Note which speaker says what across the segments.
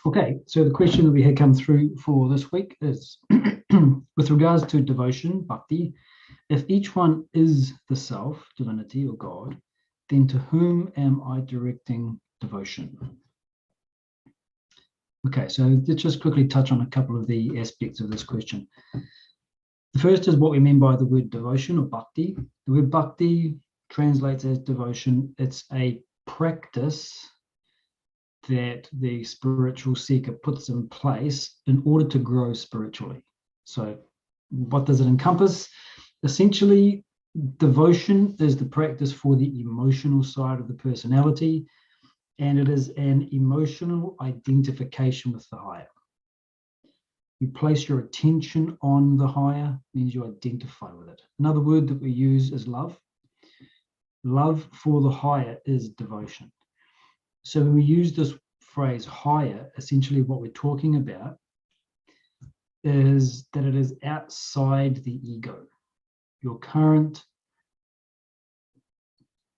Speaker 1: Okay, so the question that we had come through for this week is, with regards to devotion, bhakti, if each one is the self, divinity or God, then to whom am I directing devotion? Okay, so let's just quickly touch on a couple of the aspects of this question. The first is what we mean by the word devotion or bhakti. The word bhakti translates as devotion. It's a practice that the spiritual seeker puts in place in order to grow spiritually. So what does it encompass? Essentially, devotion is the practice for the emotional side of the personality, and it is an emotional identification with the higher. You place your attention on the higher, means you identify with it. Another word that we use is love. Love for the higher is devotion. So when we use this phrase higher, essentially what we're talking about is that it is outside the ego. Your current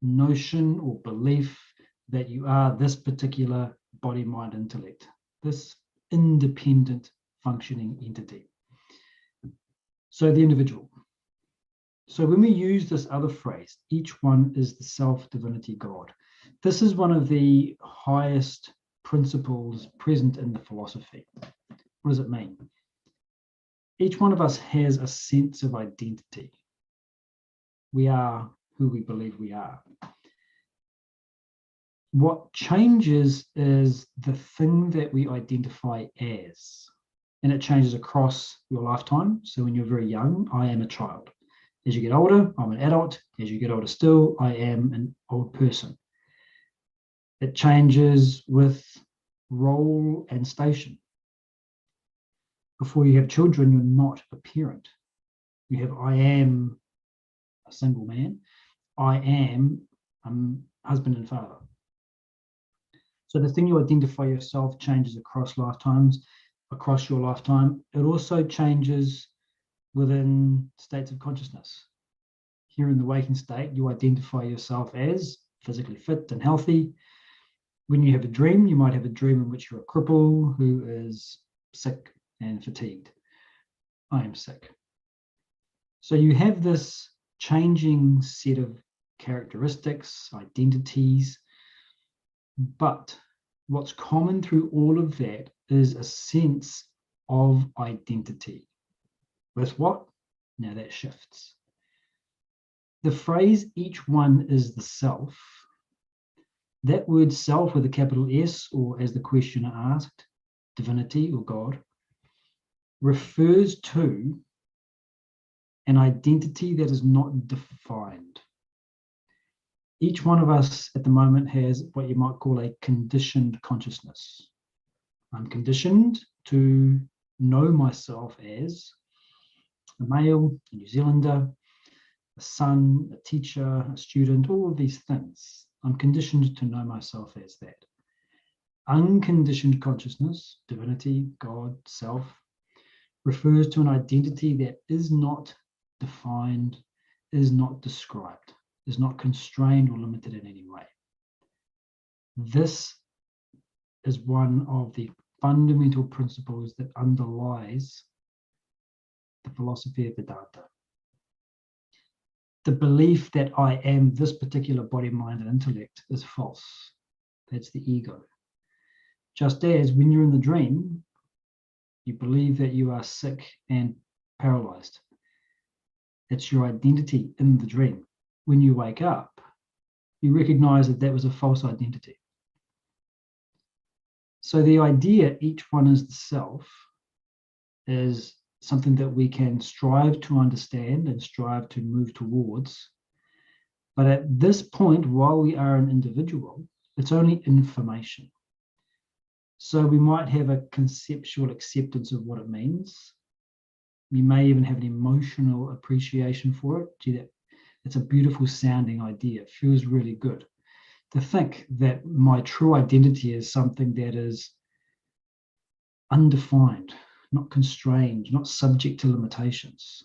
Speaker 1: notion or belief that you are this particular body, mind, intellect, this independent functioning entity. So the individual. So when we use this other phrase, each one is the self, divinity, God, this is one of the highest principles present in the philosophy. What does it mean? Each one of us has a sense of identity. We are who we believe we are. What changes is the thing that we identify as, and it changes across your lifetime. So when you're very young, I am a child. As you get older, I'm an adult. As you get older still, I am an old person. It changes with role and station. Before you have children, you're not a parent. You have, I am a single man. I am husband and father. So the thing you identify yourself changes across lifetimes, across your lifetime. It also changes within states of consciousness. Here in the waking state, you identify yourself as physically fit and healthy. When you have a dream, you might have a dream in which you're a cripple who is sick and fatigued. I am sick. So you have this changing set of characteristics, identities, but what's common through all of that is a sense of identity. With what? Now that shifts. The phrase, each one is the self, that word self with a capital S, or as the questioner asked, divinity or God, refers to an identity that is not defined. Each one of us at the moment has what you might call a conditioned consciousness. I'm conditioned to know myself as a male, a New Zealander, a son, a teacher, a student, all of these things. I'm conditioned to know myself as that. Unconditioned consciousness, divinity, God, self, refers to an identity that is not defined, is not described, is not constrained or limited in any way. This is one of the fundamental principles that underlies the philosophy of Vedanta. The belief that I am this particular body, mind, and intellect is false. That's the ego. Just as when you're in the dream, you believe that you are sick and paralyzed. It's your identity in the dream. When you wake up, you recognize that that was a false identity. So the idea, each one is the self, is something that we can strive to understand and strive to move towards. But at this point, while we are an individual, it's only information. So we might have a conceptual acceptance of what it means. We may even have an emotional appreciation for it. Gee, it's a beautiful sounding idea. It feels really good. To think that my true identity is something that is undefined, not constrained, not subject to limitations.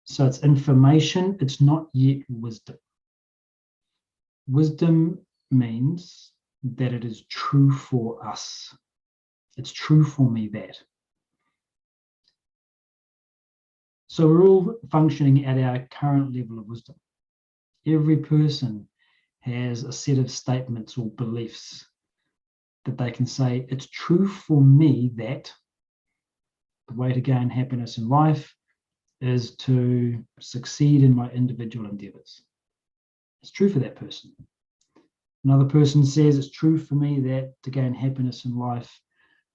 Speaker 1: So it's information, it's not yet wisdom. Wisdom means that it is true for us. It's true for me that. So we're all functioning at our current level of wisdom. Every person has a set of statements or beliefs that they can say, it's true for me that the way to gain happiness in life is to succeed in my individual endeavors. It's true for that person. Another person says, it's true for me that to gain happiness in life,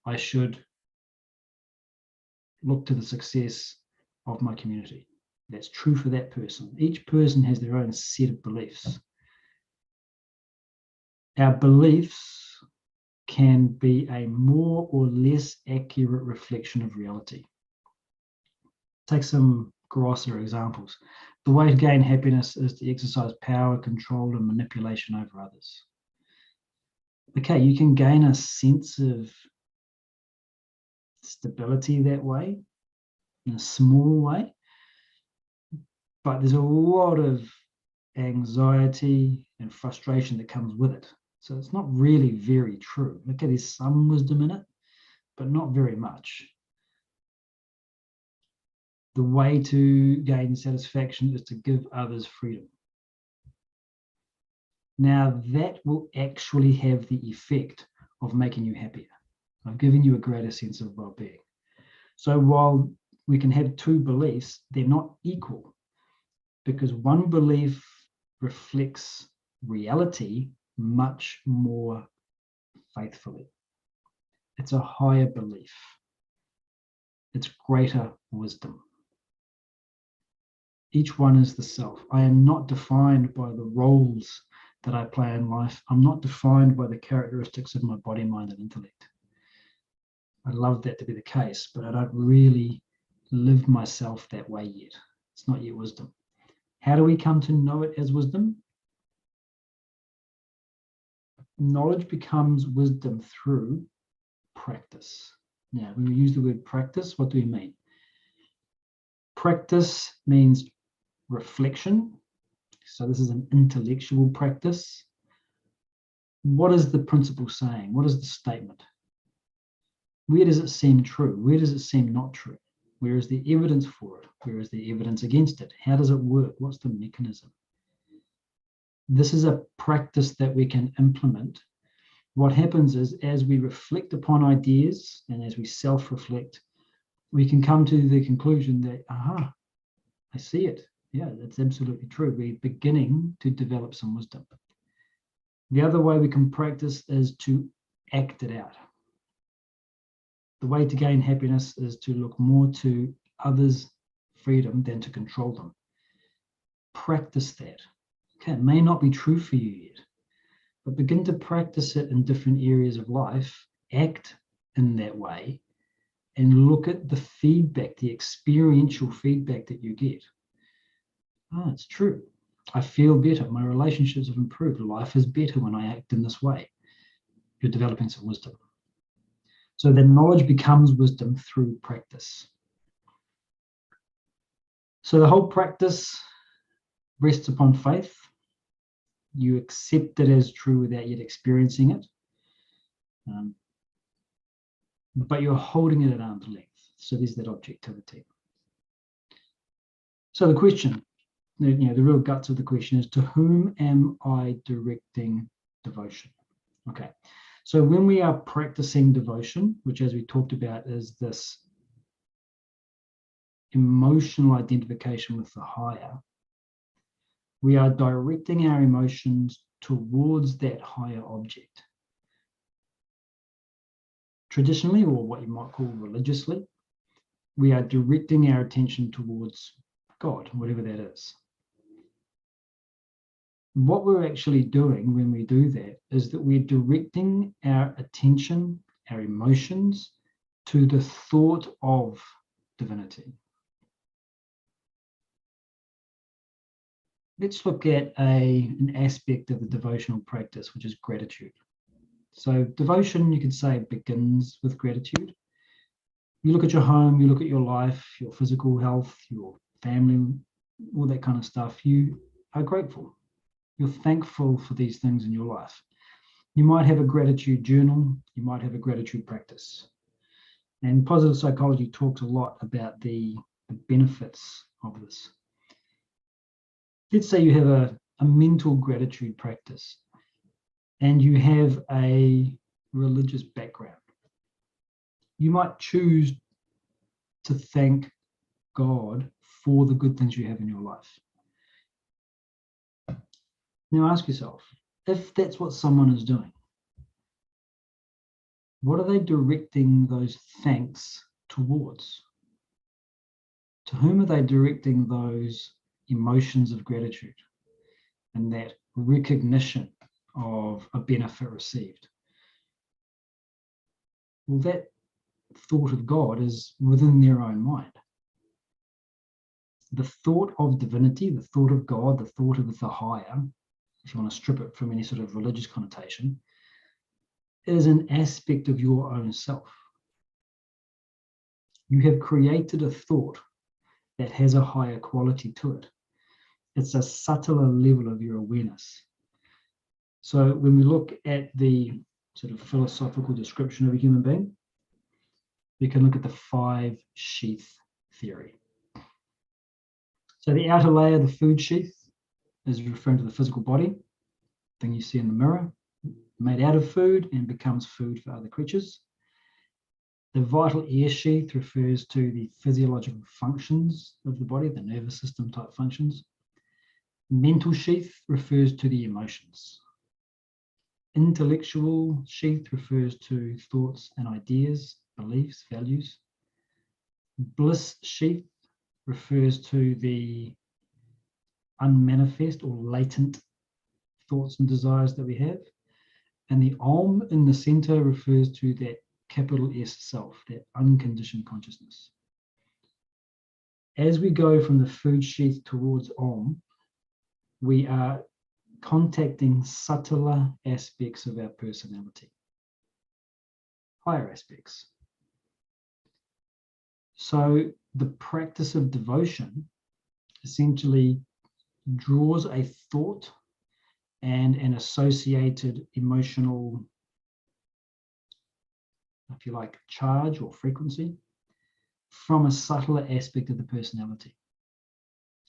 Speaker 1: I should look to the success of my community. That's true for that person. Each person has their own set of beliefs. Our beliefs can be a more or less accurate reflection of reality. Take some grosser examples. The way to gain happiness is to exercise power, control, and manipulation over others. Okay, you can gain a sense of stability that way, in a small way, but there's a lot of anxiety and frustration that comes with it. So it's not really very true. Okay, there's some wisdom in it, but not very much. The way to gain satisfaction is to give others freedom. Now that will actually have the effect of making you happier. I've given you a greater sense of well-being. So while we can have two beliefs, they're not equal, because one belief reflects reality much more faithfully. It's a higher belief. It's greater wisdom. Each one is the self. I am not defined by the roles that I play in life. I'm not defined by the characteristics of my body, mind, and intellect. I'd love that to be the case, but I don't really live myself that way yet. It's not yet wisdom. How do we come to know it as wisdom? Knowledge becomes wisdom through practice. Now, when we use the word practice, what do we mean? Practice means reflection. So this is an intellectual practice. What is the principle saying? What is the statement? Where does it seem true? Where does it seem not true? Where is the evidence for it? Where is the evidence against it? How does it work? What's the mechanism? This is a practice that we can implement. What happens is, as we reflect upon ideas and as we self-reflect, we can come to the conclusion that, aha, I see it. Yeah, that's absolutely true. We're beginning to develop some wisdom. The other way we can practice is to act it out. The way to gain happiness is to look more to others' freedom than to control them. Practice that. Okay, it may not be true for you yet, but begin to practice it in different areas of life, act in that way, and look at the feedback, the experiential feedback that you get. Oh, it's true. I feel better. My relationships have improved. Life is better when I act in this way. You're developing some wisdom. So then knowledge becomes wisdom through practice. So the whole practice rests upon faith. You accept it as true without yet experiencing it. But you're holding it at arm's length. So there's that objectivity. So the question, the real guts of the question is, to whom am I directing devotion? Okay. So when we are practicing devotion, which as we talked about is this emotional identification with the higher, we are directing our emotions towards that higher object. Traditionally, or what you might call religiously, we are directing our attention towards God, whatever that is. What we're actually doing when we do that is that we're directing our attention, our emotions, to the thought of divinity. Let's look at an aspect of the devotional practice, which is gratitude. So devotion, you could say, begins with gratitude. You look at your home, you look at your life, your physical health, your family, all that kind of stuff. You are grateful. You're thankful for these things in your life. You might have a gratitude journal, you might have a gratitude practice. And positive psychology talks a lot about the benefits of this. Let's say you have a mental gratitude practice and you have a religious background. You might choose to thank God for the good things you have in your life. Now ask yourself, if that's what someone is doing, what are they directing those thanks towards? To whom are they directing those emotions of gratitude and that recognition of a benefit received? Well, that thought of God is within their own mind. The thought of divinity, the thought of God, the thought of the higher, if you want to strip it from any sort of religious connotation, is an aspect of your own self. You have created a thought that has a higher quality to it. It's a subtler level of your awareness. So when we look at the sort of philosophical description of a human being, we can look at the 5 sheath theory. So the outer layer, the food sheath, is referring to the physical body, thing you see in the mirror, made out of food and becomes food for other creatures. The vital air sheath refers to the physiological functions of the body, the nervous system type functions. Mental sheath refers to the emotions. Intellectual sheath refers to thoughts and ideas, beliefs, values. Bliss sheath refers to the unmanifest or latent thoughts and desires that we have. And the Om in the center refers to that capital S self, that unconditioned consciousness. As we go from the food sheath towards Om, we are contacting subtler aspects of our personality, higher aspects. So the practice of devotion essentially draws a thought and an associated emotional, if you like, charge or frequency from a subtler aspect of the personality.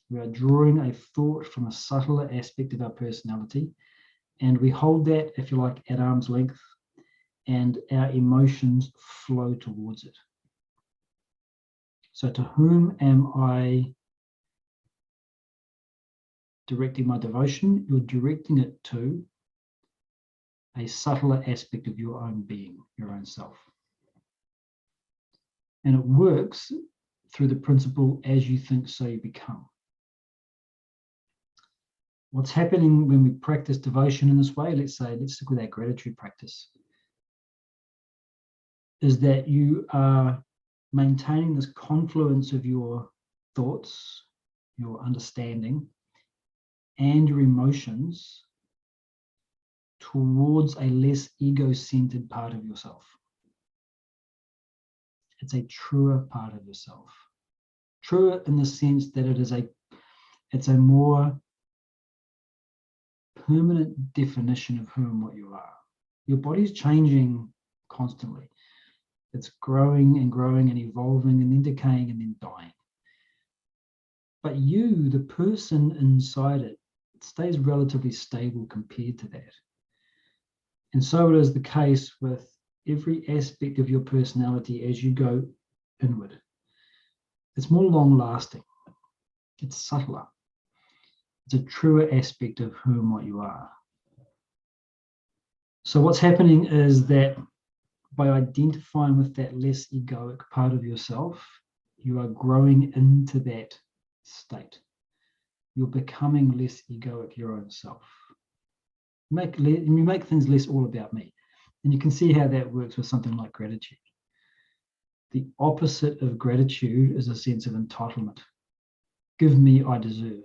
Speaker 1: We are drawing a thought from a subtler aspect of our personality, and we hold that, if you like, at arm's length, and our emotions flow towards it. So to whom am I directing my devotion? You're directing it to a subtler aspect of your own being, your own self. And it works through the principle, as you think, so you become. What's happening when we practice devotion in this way, let's stick with our gratitude practice, is that you are maintaining this confluence of your thoughts, your understanding, and your emotions towards a less ego-centered part of yourself. It's a truer part of yourself. Truer in the sense that it's a more permanent definition of who and what you are. Your body's changing constantly. It's growing and growing and evolving and then decaying and then dying. But you, the person inside it, stays relatively stable compared to that. And so it is the case with every aspect of your personality as you go inward. It's more long-lasting. It's subtler. It's a truer aspect of who and what you are. So what's happening is that by identifying with that less egoic part of yourself, you are growing into that state. You're becoming less egoic, your own self. You make things less all about me. And you can see how that works with something like gratitude. The opposite of gratitude is a sense of entitlement. Give me, I deserve.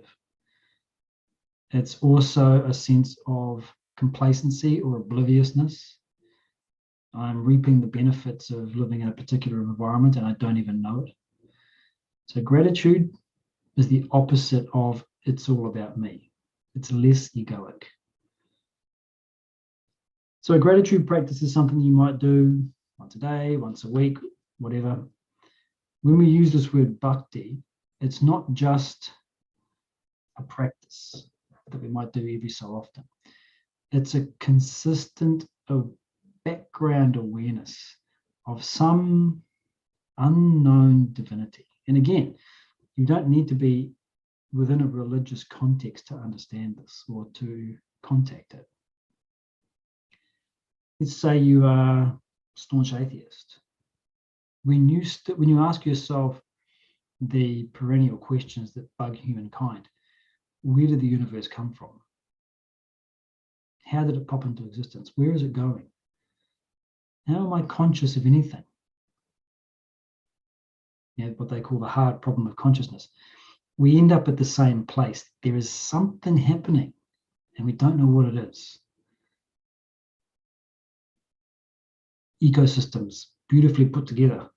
Speaker 1: It's also a sense of complacency or obliviousness. I'm reaping the benefits of living in a particular environment and I don't even know it. So gratitude is the opposite of it's all about me. It's less egoic. So a gratitude practice is something you might do once a day, once a week, whatever. When we use this word bhakti, it's not just a practice that we might do every so often. It's a consistent background awareness of some unknown divinity. And again, you don't need to be within a religious context to understand this or to contact it. Let's say you are a staunch atheist. When you ask yourself the perennial questions that bug humankind, where did the universe come from? How did it pop into existence? Where is it going? How am I conscious of anything? What they call the hard problem of consciousness. We end up at the same place. There is something happening and we don't know what it is. Ecosystems beautifully put together,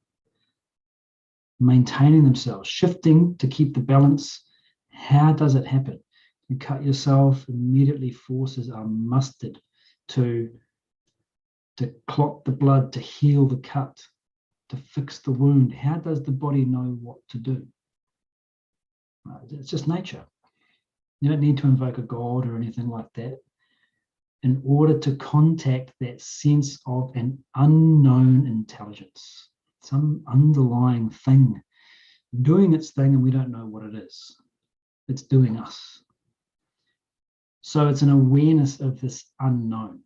Speaker 1: maintaining themselves, shifting to keep the balance. How does it happen? You cut yourself, immediately forces are mustered to clot the blood, to heal the cut, to fix the wound. How does the body know what to do? It's just nature. You don't need to invoke a god or anything like that in order to contact that sense of an unknown intelligence, some underlying thing doing its thing, and we don't know what it is. It's doing us. So it's an awareness of this unknown.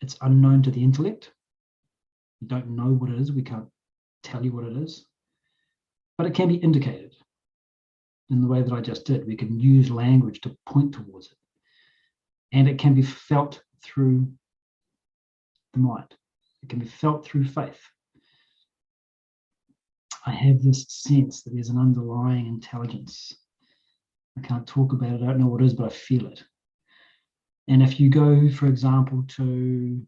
Speaker 1: It's unknown to the intellect. We don't know what it is. We can't tell you what it is. But it can be indicated in the way that I just did. We can use language to point towards it. And it can be felt through the mind. It can be felt through faith. I have this sense that there's an underlying intelligence. I can't talk about it. I don't know what it is, but I feel it. And if you go, for example, to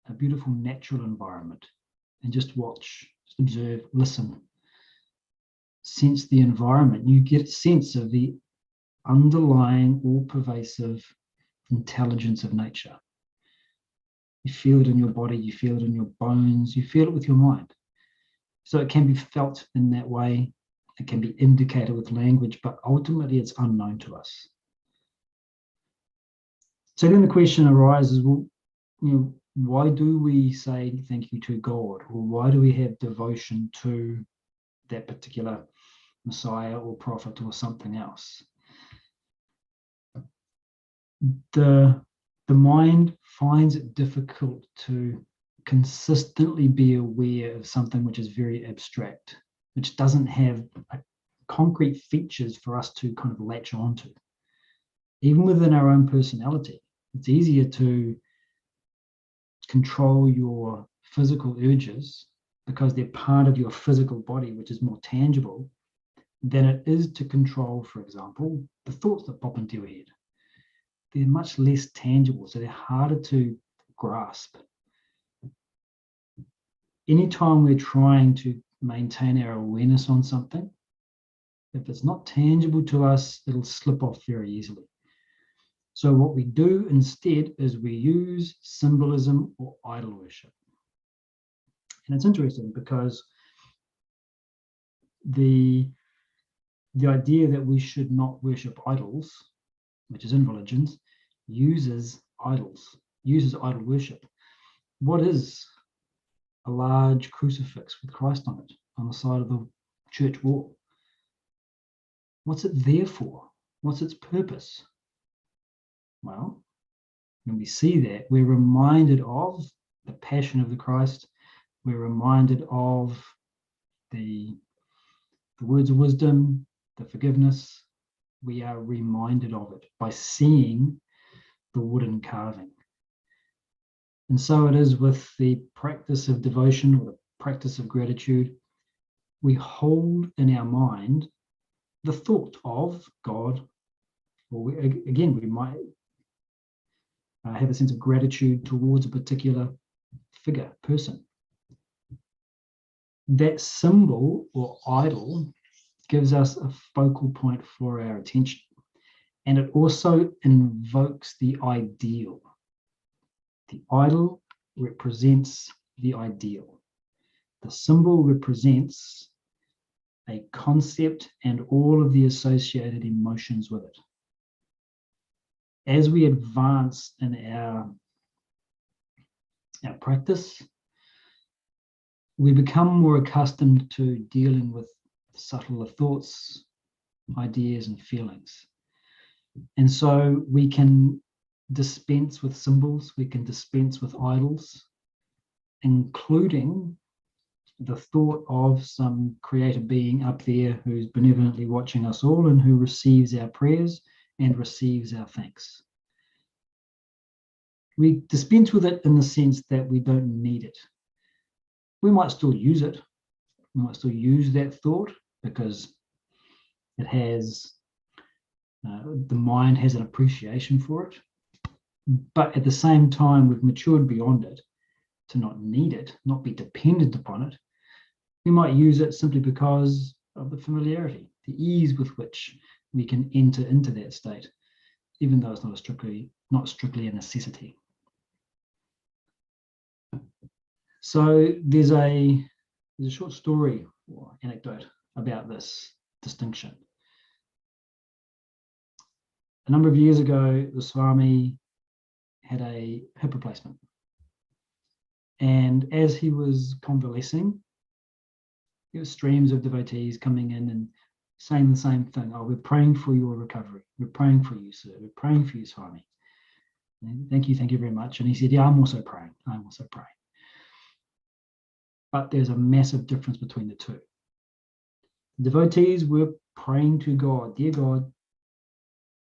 Speaker 1: a beautiful natural environment and just watch, just observe, listen, sense the environment, you get a sense of the underlying, all-pervasive intelligence of nature. You feel it in your body, you feel it in your bones, you feel it with your mind. So it can be felt in that way. It can be indicated with language, but ultimately it's unknown to us. So then the question arises, well, why do we say thank you to God? Or why do we have devotion to that particular Messiah or prophet or something else? The mind finds it difficult to consistently be aware of something which is very abstract, which doesn't have concrete features for us to kind of latch onto. Even within our own personality, it's easier to control your physical urges because they're part of your physical body, which is more tangible, than it is to control, for example, the thoughts that pop into your head. They're much less tangible, so they're harder to grasp. Anytime we're trying to maintain our awareness on something, if it's not tangible to us, it'll slip off very easily. So what we do instead is we use symbolism or idol worship. And it's interesting because the idea that we should not worship idols, which is in religions, uses idol worship. What is a large crucifix with Christ on it on the side of the church wall? What's it there for? What's its purpose? Well, when we see that, we're reminded of the passion of the Christ. We're reminded of the words of wisdom, the forgiveness. We are reminded of it by seeing the wooden carving. And so it is with the practice of devotion or the practice of gratitude. We hold in our mind the thought of God, or we might have a sense of gratitude towards a particular figure, person. That symbol or idol gives us a focal point for our attention. And it also invokes the ideal. The idol represents the ideal. The symbol represents a concept and all of the associated emotions with it. As we advance in our practice, we become more accustomed to dealing with subtler thoughts, ideas, and feelings. And so we can dispense with symbols, we can dispense with idols, including the thought of some creator being up there who's benevolently watching us all and who receives our prayers and receives our thanks. We dispense with it in the sense that we don't need it. We might still use it. We might still use that thought because it has, the mind has an appreciation for it. But at the same time, we've matured beyond it to not need it, not be dependent upon it. We might use it simply because of the familiarity, the ease with which we can enter into that state, even though it's not strictly a necessity. So there's a short story or anecdote about this distinction. A number of years ago, the Swami had a hip replacement. And as he was convalescing, there were streams of devotees coming in and saying the same thing. Oh, we're praying for your recovery. We're praying for you, sir. We're praying for you, Swami. And thank you very much. And he said, yeah, I'm also praying. I'm also praying. But there's a massive difference between the two. The devotees were praying to God. Dear God,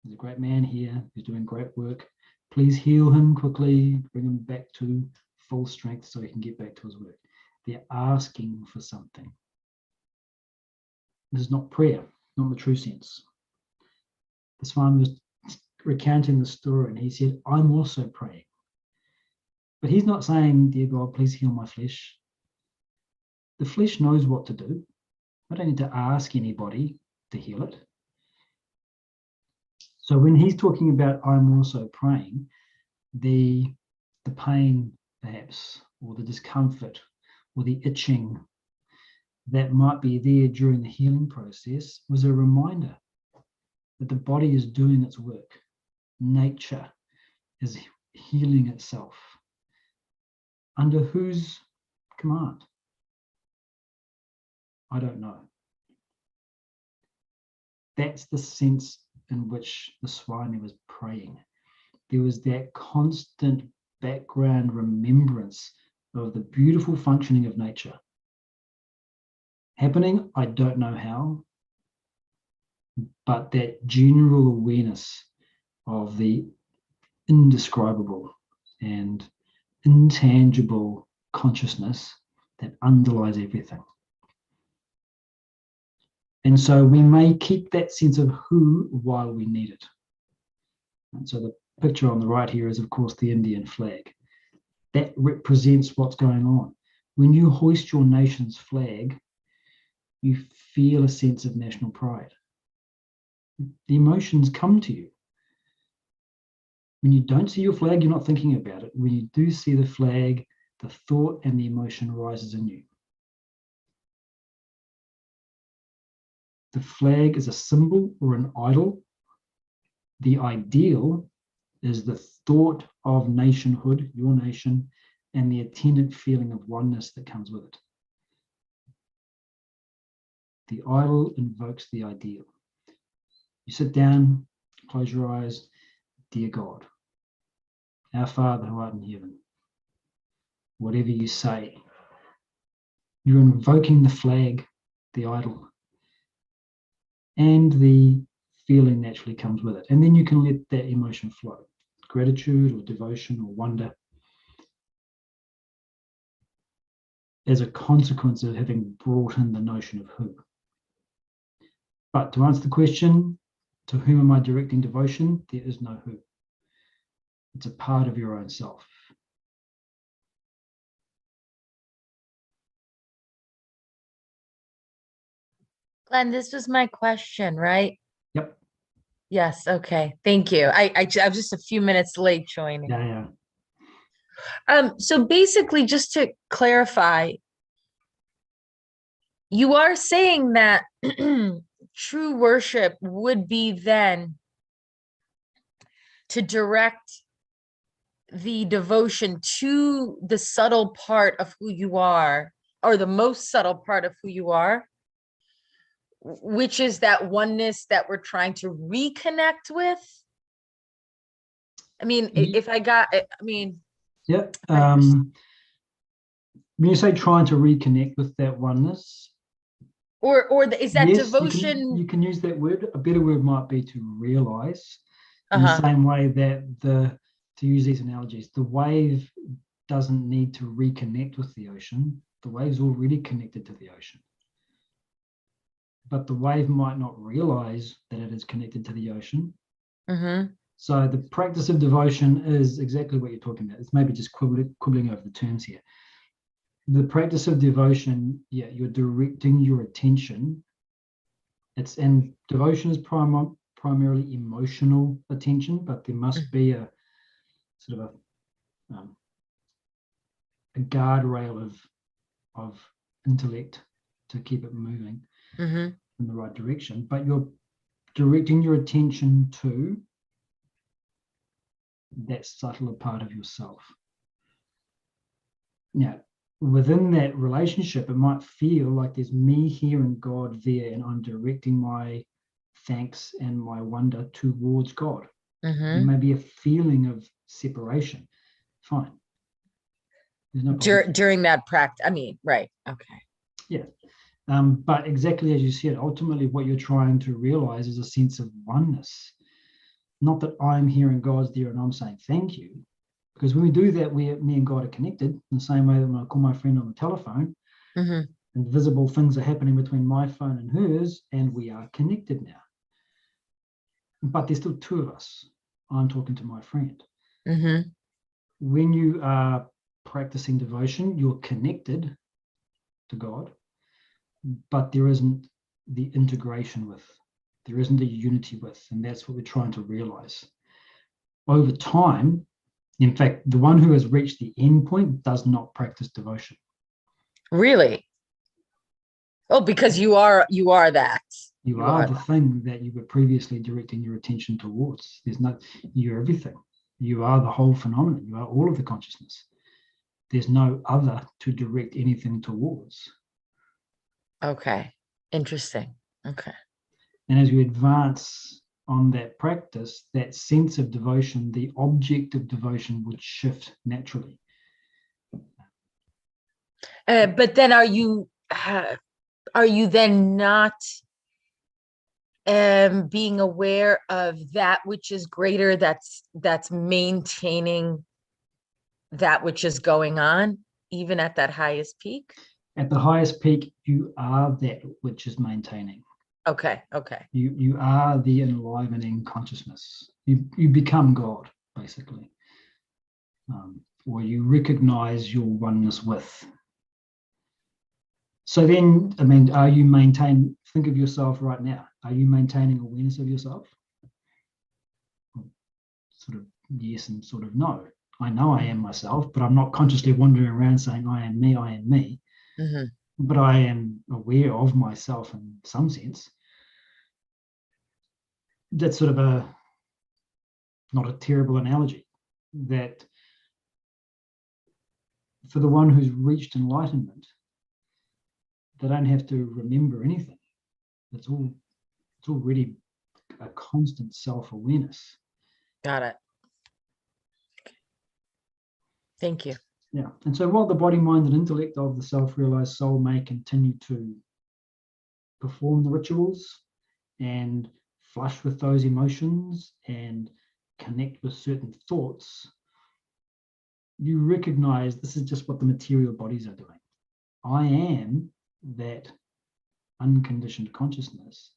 Speaker 1: there's a great man here who's doing great work. Please heal him quickly, bring him back to full strength so he can get back to his work. They're asking for something. This is not prayer, not in the true sense. The Swami was recounting the story and he said, I'm also praying. But he's not saying, dear God, please heal my flesh. The flesh knows what to do. I don't need to ask anybody to heal it. So when he's talking about I'm also praying, the pain perhaps, or the discomfort, or the itching that might be there during the healing process was a reminder that the body is doing its work. Nature is healing itself. Under whose command? I don't know. That's the sense in which the Swami was praying. There was that constant background remembrance of the beautiful functioning of nature. Happening, I don't know how, but that general awareness of the indescribable and intangible consciousness that underlies everything. And so we may keep that sense of who while we need it. And so the picture on the right here is, of course, the Indian flag. That represents what's going on. When you hoist your nation's flag, you feel a sense of national pride. The emotions come to you. When you don't see your flag, you're not thinking about it. When you do see the flag, the thought and the emotion rises in you. The flag is a symbol or an idol. The ideal is the thought of nationhood, your nation, and the attendant feeling of oneness that comes with it. The idol invokes the ideal. You sit down, close your eyes, dear God, our Father who art in heaven, whatever you say, you're invoking the flag, the idol, and the feeling naturally comes with it. And then you can let that emotion flow, gratitude or devotion or wonder, as a consequence of having brought in the notion of who. But to answer the question, to whom am I directing devotion? There is no who. It's a part of your own self.
Speaker 2: Glenn, this was my question, right?
Speaker 1: Yep.
Speaker 2: Yes. Okay. Thank you. I was just a few minutes late joining.
Speaker 1: Yeah, yeah.
Speaker 2: So basically, just to clarify, you are saying that true worship would be then to direct the devotion to the subtle part of who you are, or the most subtle part of who you are, which is that oneness that we're trying to reconnect with. I mean, if I got it, I mean,
Speaker 1: Yeah.
Speaker 2: I understand.
Speaker 1: When you say trying to reconnect with that oneness,
Speaker 2: Is that
Speaker 1: yes,
Speaker 2: devotion?
Speaker 1: you can use that word. A better word might be to realize, in the
Speaker 2: Uh-huh.
Speaker 1: same way that to use these analogies, the wave doesn't need to reconnect with the ocean. The wave's already connected to the ocean. But the wave might not realize that it is connected to the ocean.
Speaker 2: Mm-hmm.
Speaker 1: So the practice of devotion is exactly what you're talking about. It's maybe just quibbling over the terms here. The practice of devotion, yeah, you're directing your attention. And devotion is primarily emotional attention, but there must be a sort of a guardrail of intellect to keep it moving
Speaker 2: Mm-hmm.
Speaker 1: in the right direction. But you're directing your attention to that subtler part of yourself. Now, within that relationship, it might feel like there's me here and God there, and I'm directing my thanks and my wonder towards God. There
Speaker 2: Mm-hmm.
Speaker 1: may be a feeling of separation. Fine. There's no problem.
Speaker 2: During that practice, I mean, right. Okay.
Speaker 1: Yeah. But exactly as you said, ultimately what you're trying to realize is a sense of oneness. Not that I'm here and God's there and I'm saying thank you. Because when we do that, me and God are connected in the same way that when I call my friend on the telephone,
Speaker 2: Mm-hmm.
Speaker 1: and visible things are happening between my phone and hers, and we are connected now. But there's still two of us. I'm talking to my friend.
Speaker 2: Mm-hmm.
Speaker 1: When you are practicing devotion, you're connected to God, but there isn't the integration with, there isn't a unity with, and that's what we're trying to realize. Over time, in fact, the one who has reached the end point does not practice devotion.
Speaker 2: Really? Oh, because you are that.
Speaker 1: You
Speaker 2: You
Speaker 1: are
Speaker 2: are
Speaker 1: the
Speaker 2: that.
Speaker 1: thing that you were previously directing your attention towards. You're everything. You are the whole phenomenon. You are all of the consciousness. There's no other to direct anything towards.
Speaker 2: Okay. Interesting. Okay.
Speaker 1: And as you advance on that practice, that sense of devotion, the object of devotion would shift naturally.
Speaker 2: But then are you then not being aware of that which is greater, that's maintaining that which is going on, even at that highest peak?
Speaker 1: At the highest peak, you are that which is maintaining.
Speaker 2: Okay. Okay.
Speaker 1: You are the enlivening consciousness. You become God, basically. Or you recognize your oneness with. So then, I mean, think of yourself right now. Are you maintaining awareness of yourself? Sort of yes and sort of no. I know I am myself, but I'm not consciously wandering around saying I am me, I am me.
Speaker 2: Mm-hmm.
Speaker 1: But I am aware of myself in some sense. That's sort of not a terrible analogy. That for the one who's reached enlightenment, they don't have to remember anything. It's already a constant self-awareness.
Speaker 2: Got it. Thank you.
Speaker 1: Yeah. And so while the body, mind, and intellect of the self-realized soul may continue to perform the rituals and flush with those emotions and connect with certain thoughts, you recognize this is just what the material bodies are doing. I am that unconditioned consciousness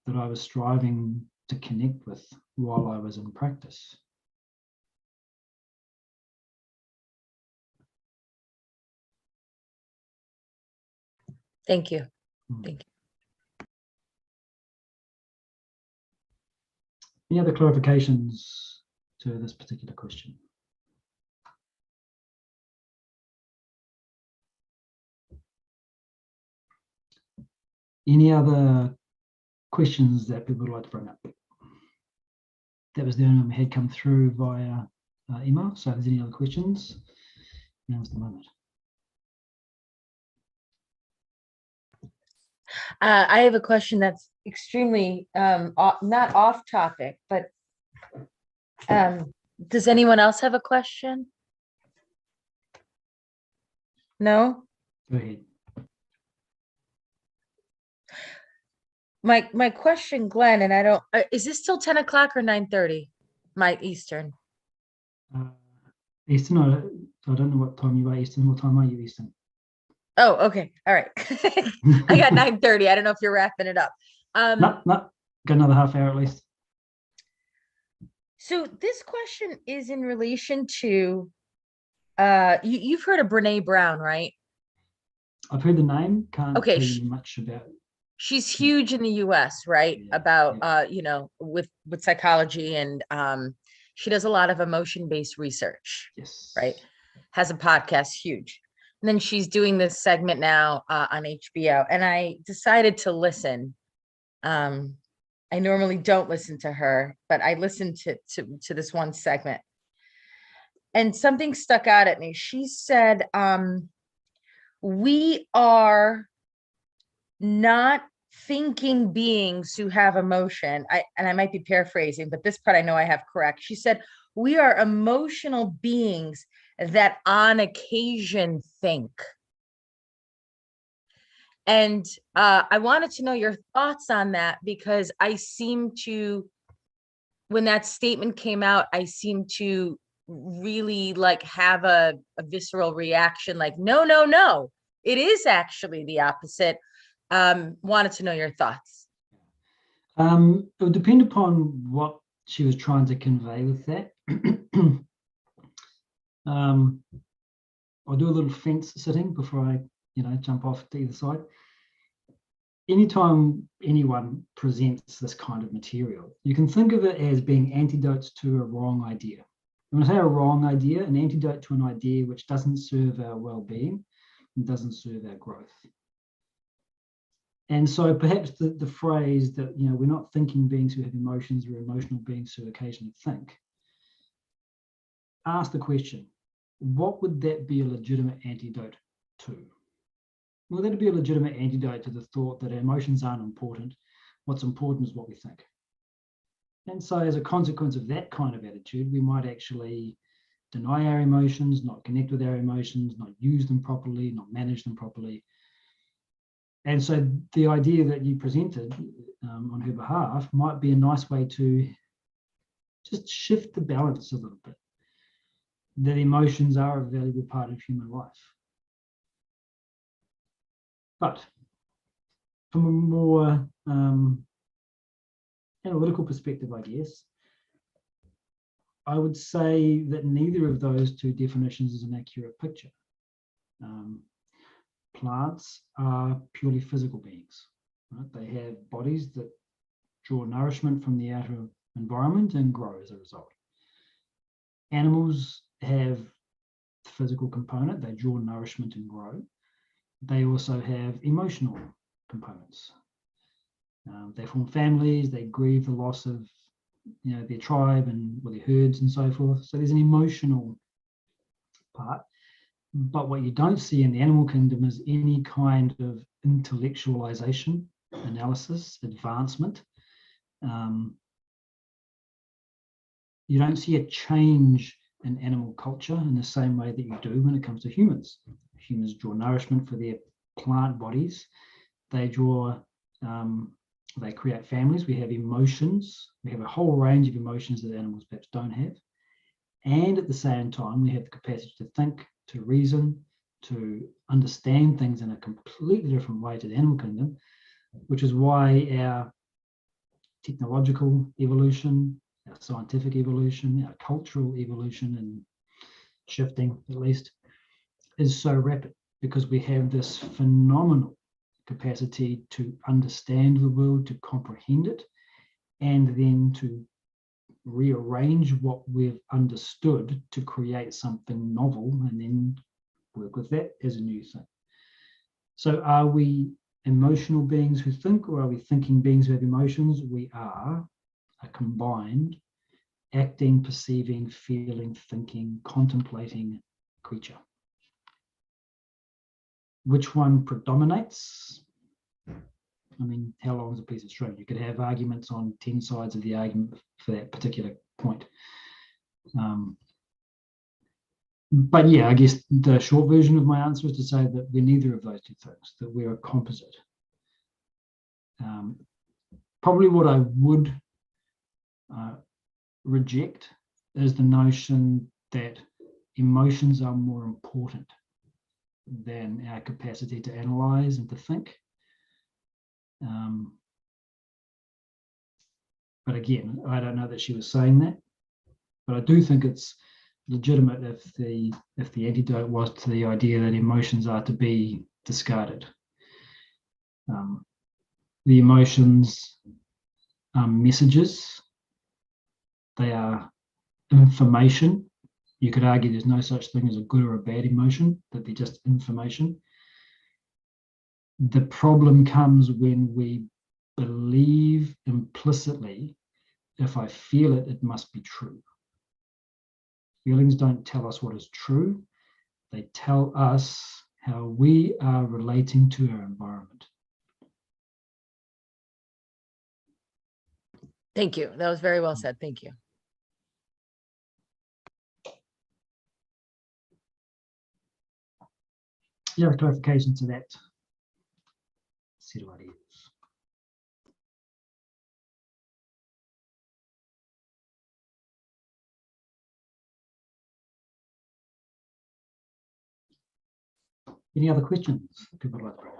Speaker 1: that I was striving to connect with while I was in practice.
Speaker 2: Thank you.
Speaker 1: Mm.
Speaker 2: Thank you.
Speaker 1: Any other clarifications to this particular question? Any other questions that people would like to bring up? That was the only one we had come through via email. So if there's any other questions, now's the moment.
Speaker 2: I have a question that's extremely not off topic, but does anyone else have a question? No?
Speaker 1: Go ahead.
Speaker 2: My question, Glenn, and I don't, is this still 10 o'clock or 9:30? My Eastern.
Speaker 1: Eastern, I don't know what time you are Eastern. What time are you Eastern?
Speaker 2: Oh, okay. All right. I got 9:30. I don't know if you're wrapping it up.
Speaker 1: No, got another half hour at least.
Speaker 2: So this question is in relation to, you've heard of Brene Brown, right?
Speaker 1: I've heard the name, can't
Speaker 2: Okay,
Speaker 1: tell you much about it.
Speaker 2: She's huge in the US, right?
Speaker 1: Yeah,
Speaker 2: About with psychology, and she does a lot of emotion-based research,
Speaker 1: Yes.
Speaker 2: right? Has a podcast, huge. And then she's doing this segment now on HBO, and I decided to listen. I normally don't listen to her, but I listened to this one segment, and something stuck out at me. She said, we are not thinking beings who have emotion. I might be paraphrasing, but this part I know I have correct. She said, we are emotional beings that on occasion think. And I wanted to know your thoughts on that, because I seem to, when that statement came out, I seem to really like have a visceral reaction, like, no, it is actually the opposite. Wanted to know your thoughts.
Speaker 1: It would depend upon what she was trying to convey with that. I'll do a little fence sitting before I, jump off to either side. Anytime anyone presents this kind of material, you can think of it as being antidotes to a wrong idea. When I say a wrong idea, an antidote to an idea which doesn't serve our well-being and doesn't serve our growth. And so perhaps the phrase that, we're not thinking beings who have emotions, we're emotional beings who occasionally think. Ask the question, what would that be a legitimate antidote to? Well, that'd be a legitimate antidote to the thought that our emotions aren't important. What's important is what we think. And so as a consequence of that kind of attitude, we might actually deny our emotions, not connect with our emotions, not use them properly, not manage them properly. And so the idea that you presented on her behalf might be a nice way to just shift the balance a little bit, that emotions are a valuable part of human life. But from a more analytical perspective, I guess, I would say that neither of those two definitions is an accurate picture. Plants are purely physical beings. Right? They have bodies that draw nourishment from the outer environment and grow as a result. Animals have the physical component, they draw nourishment and grow. They also have emotional components. They form families, they grieve the loss of their tribe and their herds and so forth. So there's an emotional part. But what you don't see in the animal kingdom is any kind of intellectualization, analysis, advancement. You don't see a change in animal culture in the same way that you do when it comes to humans. Humans draw nourishment for their plant bodies. They create families. We have emotions. We have a whole range of emotions that animals perhaps don't have. And at the same time, we have the capacity to think, to reason, to understand things in a completely different way to the animal kingdom, which is why our technological evolution, our scientific evolution, our cultural evolution and shifting, at least, is so rapid, because we have this phenomenal capacity to understand the world, to comprehend it, and then to rearrange what we've understood to create something novel and then work with that as a new thing. So are we emotional beings who think, or are we thinking beings who have emotions? We are a combined acting, perceiving, feeling, thinking, contemplating creature. Which one predominates? I mean, how long is a piece of string? You could have arguments on 10 sides of the argument for that particular point. But yeah, I guess the short version of my answer is to say that we're neither of those two things, that we're a composite. Probably what I would reject is the notion that emotions are more important than our capacity to analyze and to think. But again, I don't know that she was saying that, but I do think it's legitimate if the antidote was to the idea that emotions are to be discarded. The emotions are messages. They are information. You could argue there's no such thing as a good or a bad emotion, that they're just information. The problem comes when we believe implicitly, if I feel it, it must be true. Feelings don't tell us what is true. They tell us how we are relating to our environment.
Speaker 2: Thank you. That was very well said. Thank you.
Speaker 1: Yeah, clarification to that set of ideas. Any other questions people would like to bring up?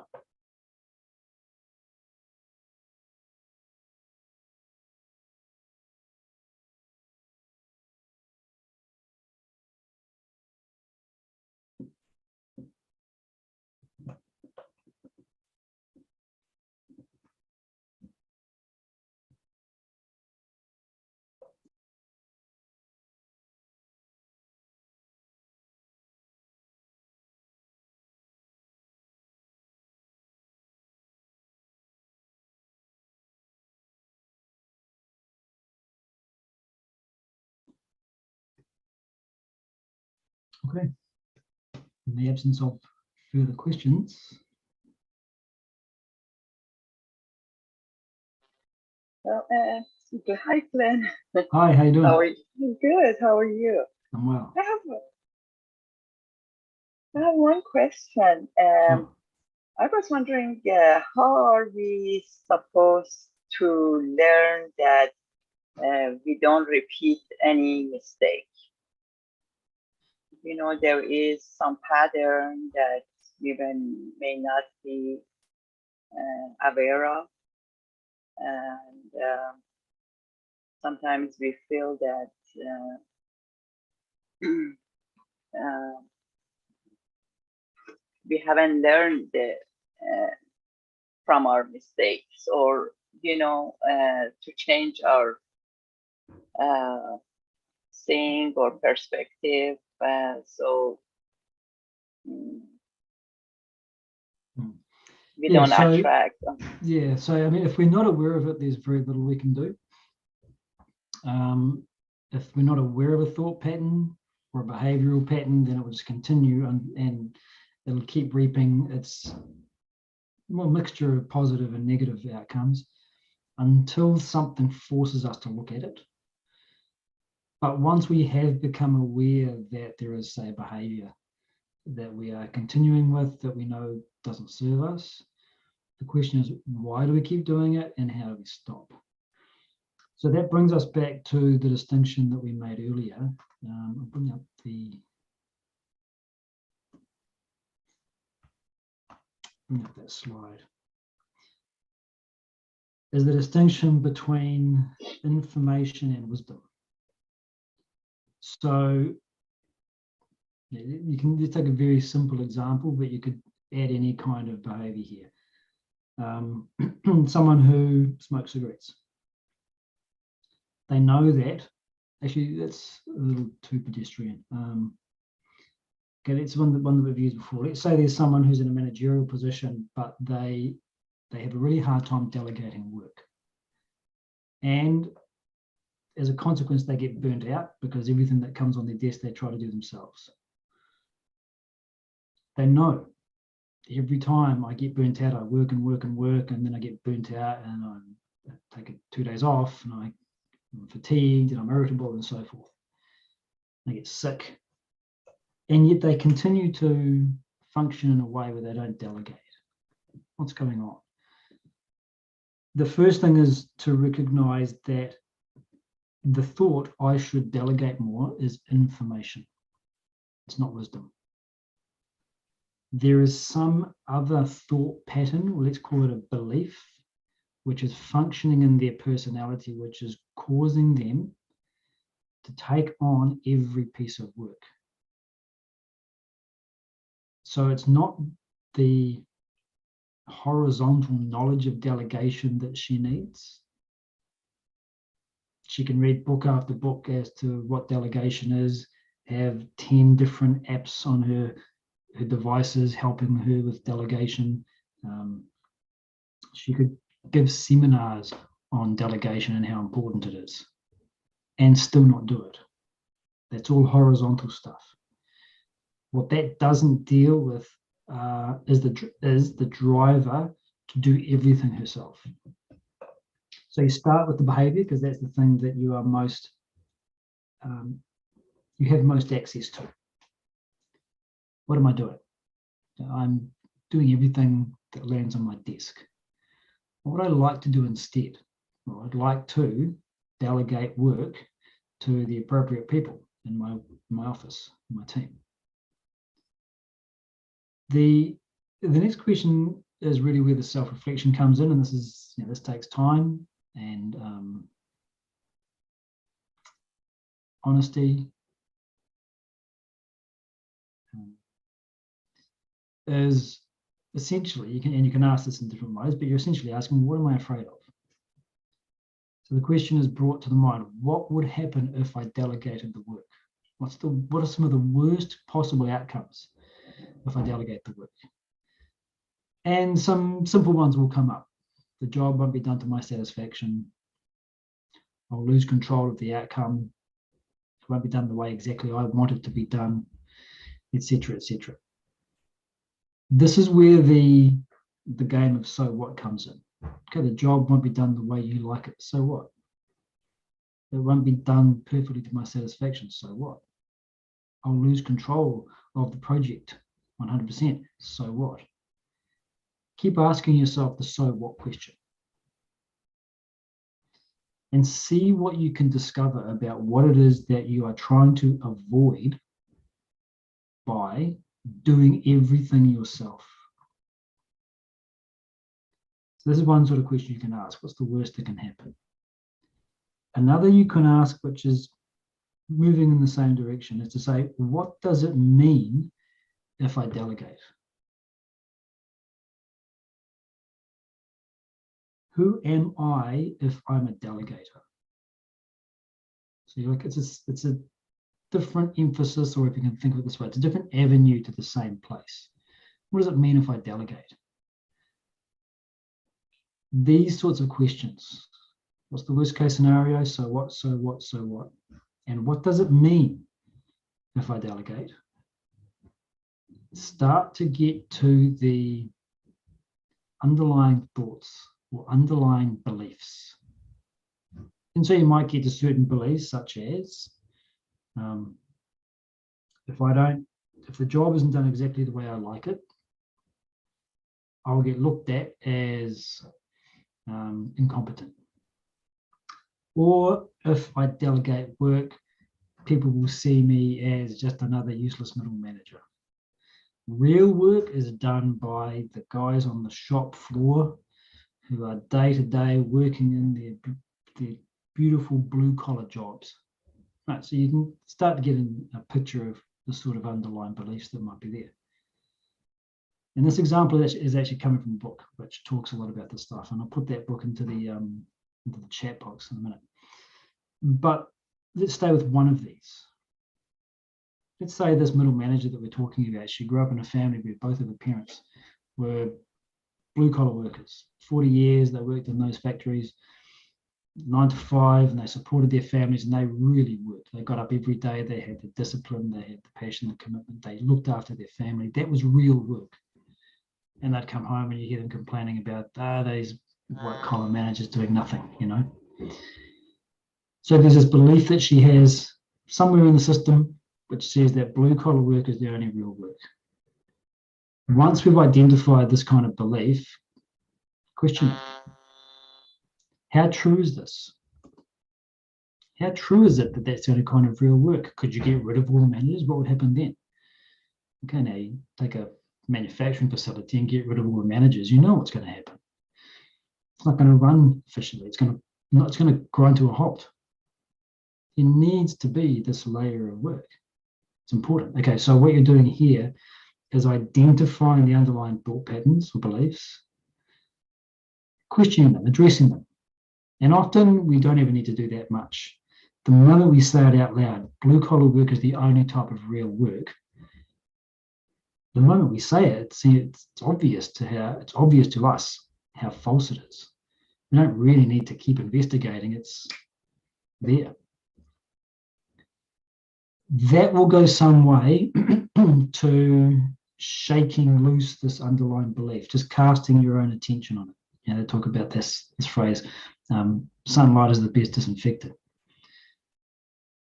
Speaker 1: Okay. In the absence of further questions,
Speaker 3: Well, hi, Glenn.
Speaker 1: hi, how you doing?
Speaker 3: How are you? Good. How are you?
Speaker 1: I'm well.
Speaker 3: I have one question.
Speaker 1: Sure.
Speaker 3: I was wondering, how are we supposed to learn that we don't repeat any mistake? You know, there is some pattern that we may not be aware of, and sometimes we feel that we haven't learned from our mistakes, or to change our seeing or perspective. So we don't attract them.
Speaker 1: Yeah, so I mean, if we're not aware of it, there's very little we can do. If we're not aware of a thought pattern or a behavioral pattern, then it will just continue and it'll keep reaping its mixture of positive and negative outcomes until something forces us to look at it. But once we have become aware that there is, say, a behavior that we are continuing with that we know doesn't serve us, the question is, why do we keep doing it and how do we stop? So that brings us back to the distinction that we made earlier. I'll bring up that slide. Is the distinction between information and wisdom. So you can just take a very simple example, but you could add any kind of behavior here. Someone who smokes cigarettes. They know that. Actually, that's a little too pedestrian. Okay, it's one that we've used before. Let's say there's someone who's in a managerial position, but they have a really hard time delegating work. And as a consequence, they get burnt out because everything that comes on their desk, they try to do themselves. They know every time I get burnt out, I work and work and work, and then I get burnt out and I take 2 days off and I'm fatigued and I'm irritable and so forth. They get sick. And yet they continue to function in a way where they don't delegate. What's going on? The first thing is to recognize that the thought I should delegate more is information. It's not wisdom. There is some other thought pattern, or let's call it a belief, which is functioning in their personality, which is causing them to take on every piece of work. So it's not the horizontal knowledge of delegation that she needs. She can read book after book as to what delegation is, have 10 different apps on her devices helping her with delegation. She could give seminars on delegation and how important it is, and still not do it. That's all horizontal stuff. What that doesn't deal with is the driver to do everything herself. So you start with the behavior because that's the thing that you are most, you have most access to. What am I doing? I'm doing everything that lands on my desk. What would I like to do instead? Well, I'd like to delegate work to the appropriate people in my office, my team. The next question is really where the self-reflection comes in, and this takes time and honesty. Is essentially, you can ask this in different ways, but you're essentially asking, what am I afraid of? So the question is brought to the mind, what would happen if I delegated the work? What are some of the worst possible outcomes if I delegate the work? And some simple ones will come up. The job won't be done to my satisfaction. I'll lose control of the outcome. It won't be done the way exactly I want it to be done, etc., etc. This is where the game of so what comes in. Okay, the job won't be done the way you like it. So what? It won't be done perfectly to my satisfaction. So what? I'll lose control of the project 100%. So what? Keep asking yourself the so what question. And see what you can discover about what it is that you are trying to avoid by doing everything yourself. So this is one sort of question you can ask. What's the worst that can happen? Another you can ask, which is moving in the same direction, is to say, what does it mean if I delegate? Who am I if I'm a delegator? So you're like, it's a different emphasis, or if you can think of it this way, it's a different avenue to the same place. What does it mean if I delegate? These sorts of questions. What's the worst case scenario? So what, so what, so what? And what does it mean if I delegate? Start to get to the underlying thoughts or underlying beliefs. And so you might get to certain beliefs such as, if the job isn't done exactly the way I like it, I'll get looked at as incompetent. Or if I delegate work, people will see me as just another useless middle manager. Real work is done by the guys on the shop floor who are day to day working in their beautiful blue collar jobs. Right, so you can start to get a picture of the sort of underlying beliefs that might be there. And this example is actually coming from a book which talks a lot about this stuff, and I'll put that book into the chat box in a minute. But let's stay with one of these. Let's say this middle manager that we're talking about, she grew up in a family where both of her parents were blue-collar workers. 40 years, they worked in those factories, 9 to 5, and they supported their families, and they really worked. They got up every day, they had the discipline, they had the passion, the commitment, they looked after their family. That was real work. And they'd come home and you hear them complaining about these white-collar managers doing nothing, you know. So there's this belief that she has somewhere in the system which says that blue-collar work is the only real work. Once we've identified this kind of belief, question it. How true is this? How true is it that that's the only kind of real work? Could you get rid of all the managers? What would happen then? Okay, now you take a manufacturing facility and get rid of all the managers. You know what's going to happen. It's not going to run efficiently. It's going to grind to a halt. There needs to be this layer of work. It's important. Okay, so what you're doing here is identifying the underlying thought patterns or beliefs, questioning them, addressing them. And often we don't even need to do that much. The moment we say it out loud, blue-collar work is the only type of real work. The moment we say it, it's obvious to us how false it is. We don't really need to keep investigating. It's there. That will go some way to shaking loose this underlying belief, just casting your own attention on it. You know, they talk about this phrase, sunlight is the best disinfectant.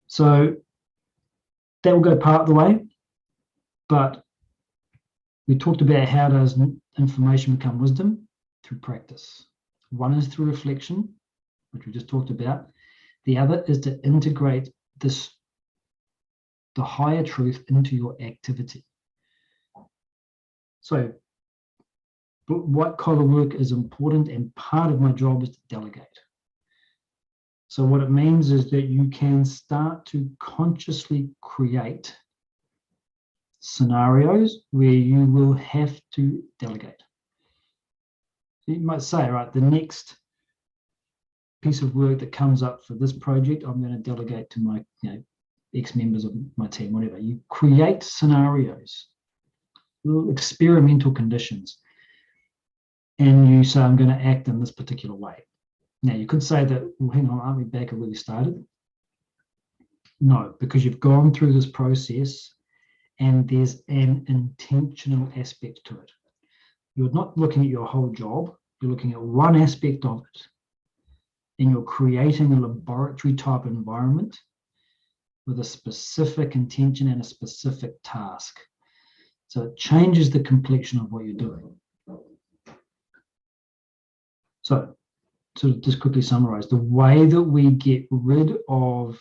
Speaker 1: So that will go part of the way, but we talked about how does information become wisdom? Through practice. One is through reflection, which we just talked about. The other is to integrate the higher truth into your activity. So white collar work is important, and part of my job is to delegate. So what it means is that you can start to consciously create scenarios where you will have to delegate. So you might say, right, the next piece of work that comes up for this project, I'm going to delegate to my ex-members of my team, whatever. You create scenarios, little experimental conditions, and you say, I'm going to act in this particular way. Now, you could say that, well, hang on, aren't we back at where we started? No, because you've gone through this process and there's an intentional aspect to it. You're not looking at your whole job, you're looking at one aspect of it, and you're creating a laboratory type environment with a specific intention and a specific task. So it changes the complexion of what you're doing. So to just quickly summarize, the way that we get rid of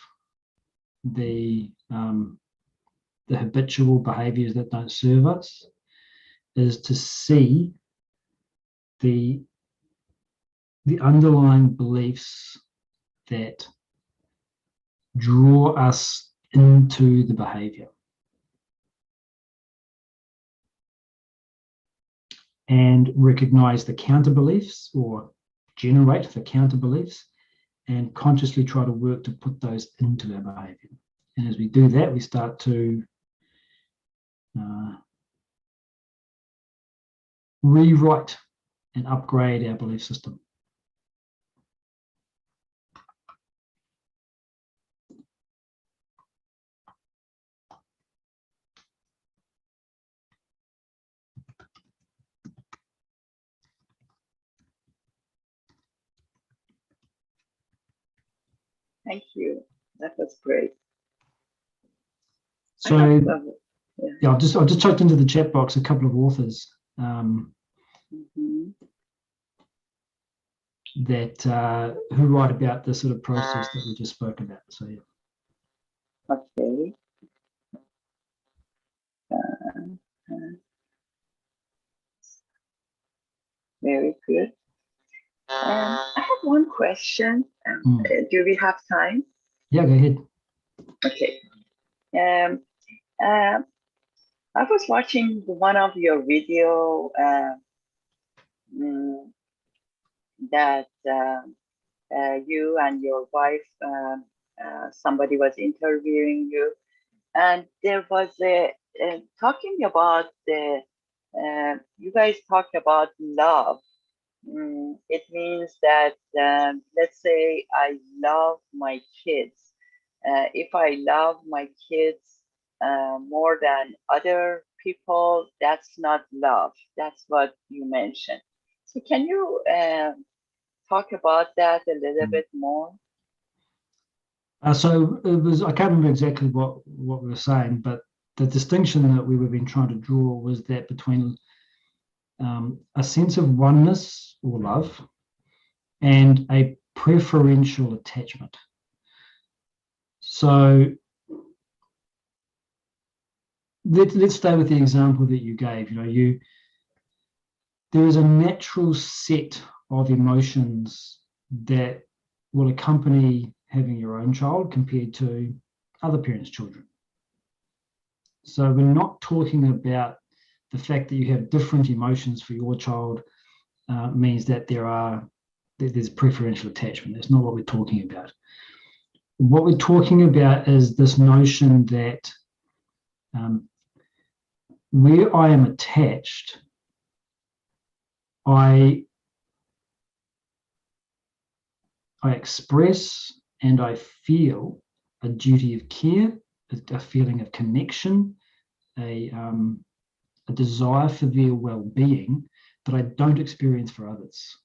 Speaker 1: the habitual behaviors that don't serve us is to see the underlying beliefs that draw us into the behavior. And recognize the counter beliefs, or generate the counter beliefs, and consciously try to work to put those into our behavior. And as we do that, we start to rewrite and upgrade our belief system.
Speaker 3: Thank you. That was great.
Speaker 1: So yeah, I've just typed into the chat box a couple of authors that who write about the sort of process that we just spoke about. So yeah.
Speaker 3: Okay. Very good. I have one question. Do we have time?
Speaker 1: Yeah, go ahead.
Speaker 3: Okay. I was watching one of your video that you and your wife somebody was interviewing you, and there was talking about you guys talked about love. It means that, let's say I love my kids. If I love my kids more than other people, that's not love. That's what you mentioned. So can you talk about that a little bit more?
Speaker 1: So it was, I can't remember exactly what we were saying, but the distinction that we were been trying to draw was that between a sense of oneness or love and a preferential attachment. So let's stay with the example that you gave. There is a natural set of emotions that will accompany having your own child compared to other parents' children. So we're not talking about the fact that you have different emotions for your child means that there's preferential attachment. That's not what we're talking about. What we're talking about is this notion that where I am attached, I express and I feel a duty of care, a feeling of connection, a desire for their well-being that I don't experience for others.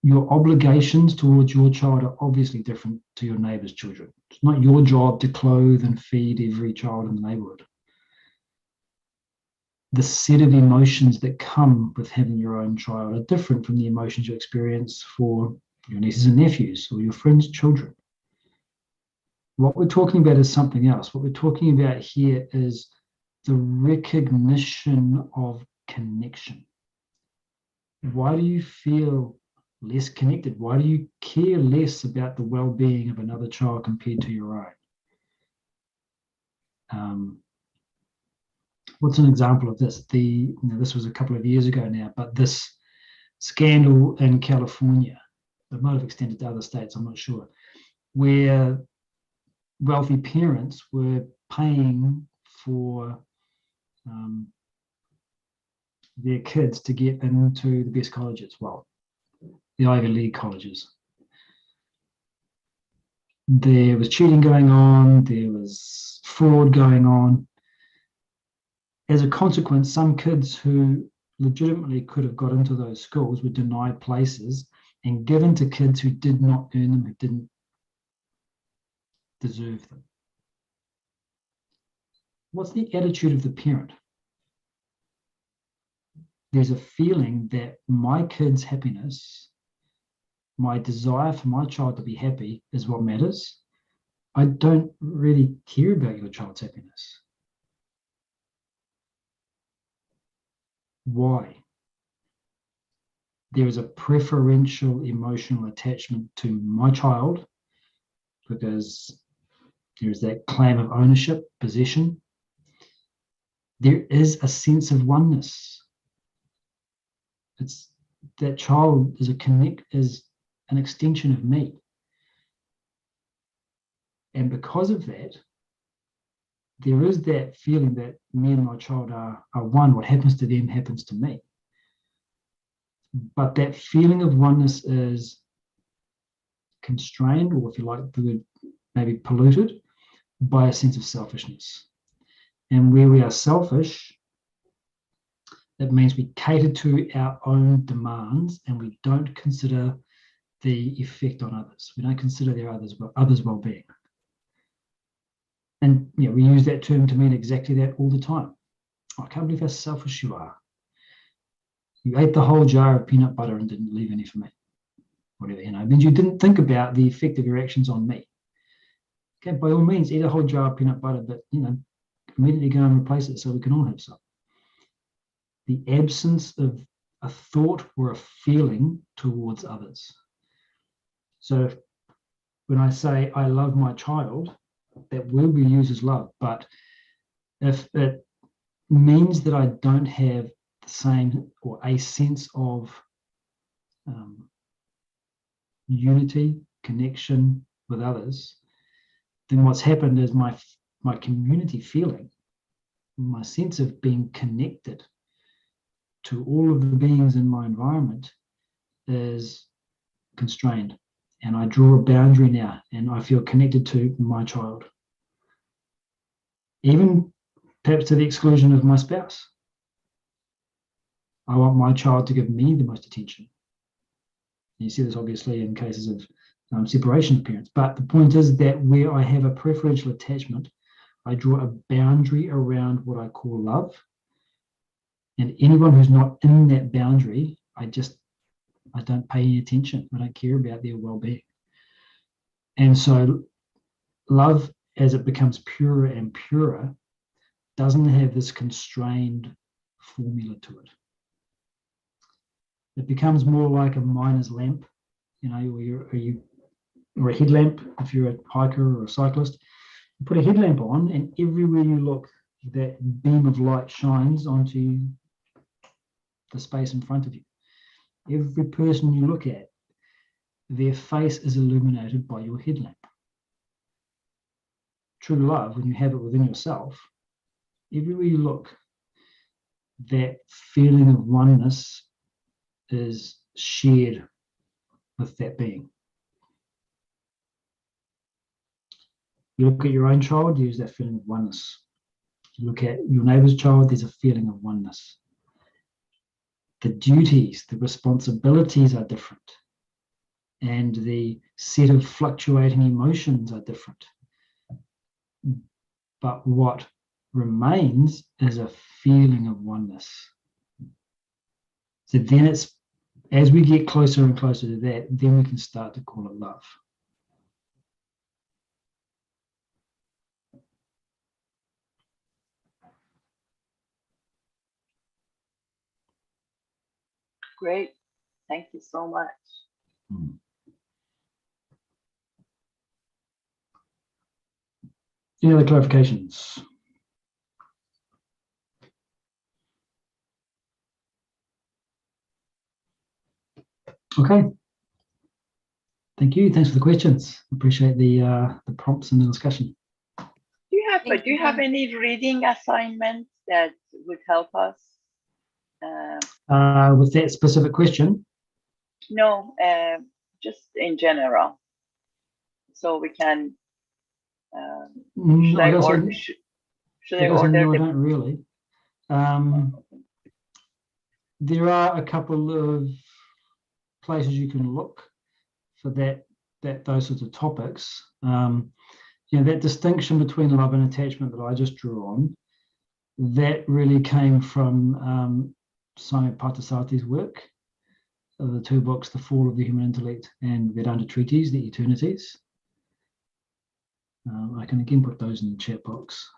Speaker 1: Your obligations towards your child are obviously different to your neighbour's children. It's not your job to clothe and feed every child in the neighbourhood. The set of emotions that come with having your own child are different from the emotions you experience for your nieces and nephews or your friends' children. What we're talking about is something else. What we're talking about here is the recognition of connection. Why do you feel less connected? Why do you care less about the well-being of another child compared to your own? What's an example of this? This was a couple of years ago now, but this scandal in California, it might have extended to other states, I'm not sure, where wealthy parents were paying for their kids to get into the best colleges, well, the Ivy League colleges. There was cheating going on, there was fraud going on. As a consequence, some kids who legitimately could have got into those schools were denied places and given to kids who did not earn them, who didn't deserve them. What's the attitude of the parent? There's a feeling that my kid's happiness, my desire for my child to be happy is what matters. I don't really care about your child's happiness. Why? There is a preferential emotional attachment to my child because there is that claim of ownership, possession. There is a sense of oneness. It's that child is an extension of me. And because of that, there is that feeling that me and my child are one. What happens to them happens to me. But that feeling of oneness is constrained, or if you like the word, maybe polluted, by a sense of selfishness. And where we are selfish, that means we cater to our own demands and we don't consider the effect on others. We don't consider their others' well-being. And we use that term to mean exactly that all the time. I can't believe how selfish you are. You ate the whole jar of peanut butter and didn't leave any for me. Whatever, it means you didn't think about the effect of your actions on me. Okay, by all means, eat a whole jar of peanut butter, but immediately go and replace it so we can all have some. The absence of a thought or a feeling towards others. So when I say I love my child, that will be used as love, but if it means that I don't have the same or a sense of unity, connection with others, then what's happened is my community feeling, my sense of being connected to all of the beings in my environment is constrained. And I draw a boundary now, and I feel connected to my child, even perhaps to the exclusion of my spouse. I want my child to give me the most attention. You see this obviously in cases of separation of parents. But the point is that where I have a preferential attachment, I draw a boundary around what I call love. And anyone who's not in that boundary, I don't pay any attention. I don't care about their well-being. And so love, as it becomes purer and purer, doesn't have this constrained formula to it. It becomes more like a miner's lamp, or a headlamp if you're a hiker or a cyclist. You put a headlamp on, and everywhere you look, that beam of light shines onto the space in front of you. Every person you look at, their face is illuminated by your headlamp. True love, when you have it within yourself, everywhere you look, that feeling of oneness is shared with that being. You look at your own child, there's that feeling of oneness. You look at your neighbour's child, there's a feeling of oneness. The duties, the responsibilities are different, and the set of fluctuating emotions are different. But what remains is a feeling of oneness. So then it's, as we get closer and closer to that, then we can start to call it love.
Speaker 3: Great. Thank you so much.
Speaker 1: Any other clarifications? Okay. Thank you. Thanks for the questions. Appreciate the prompts and the discussion.
Speaker 3: Do you have any reading assignments that would help us?
Speaker 1: With that specific question?
Speaker 3: No, just in general. So we can. Should I order? Should I order?
Speaker 1: No, I don't really. There are a couple of places you can look for those sorts of topics. That distinction between love and attachment that I just drew on, that really came from Swami Parthasarathy's work, the two books, The Fall of the Human Intellect and Vedanta Treatise, The Eternities. I can again put those in the chat box.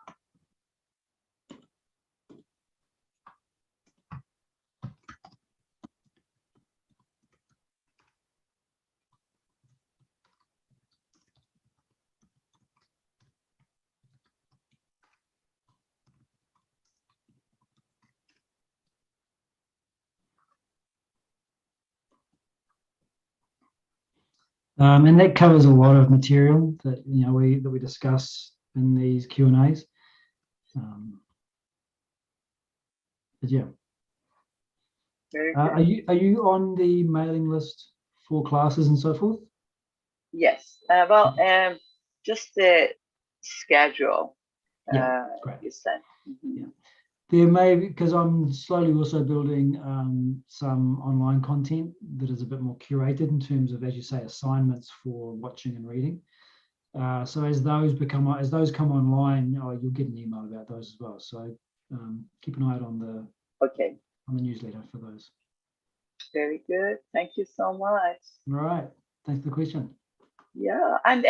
Speaker 1: And that covers a lot of material that we discuss in these Q&As. But yeah. Are you on the mailing list for classes and so forth?
Speaker 3: Yes. Just the schedule.
Speaker 1: Great.
Speaker 3: You said.
Speaker 1: Yeah. There may be, because I'm slowly also building some online content that is a bit more curated in terms of, as you say, assignments for watching and reading. So as those come online, you'll get an email about those as well. So keep an eye out on the newsletter for those.
Speaker 3: Very good. Thank you so much.
Speaker 1: All right. Thanks for the question.
Speaker 3: Yeah, and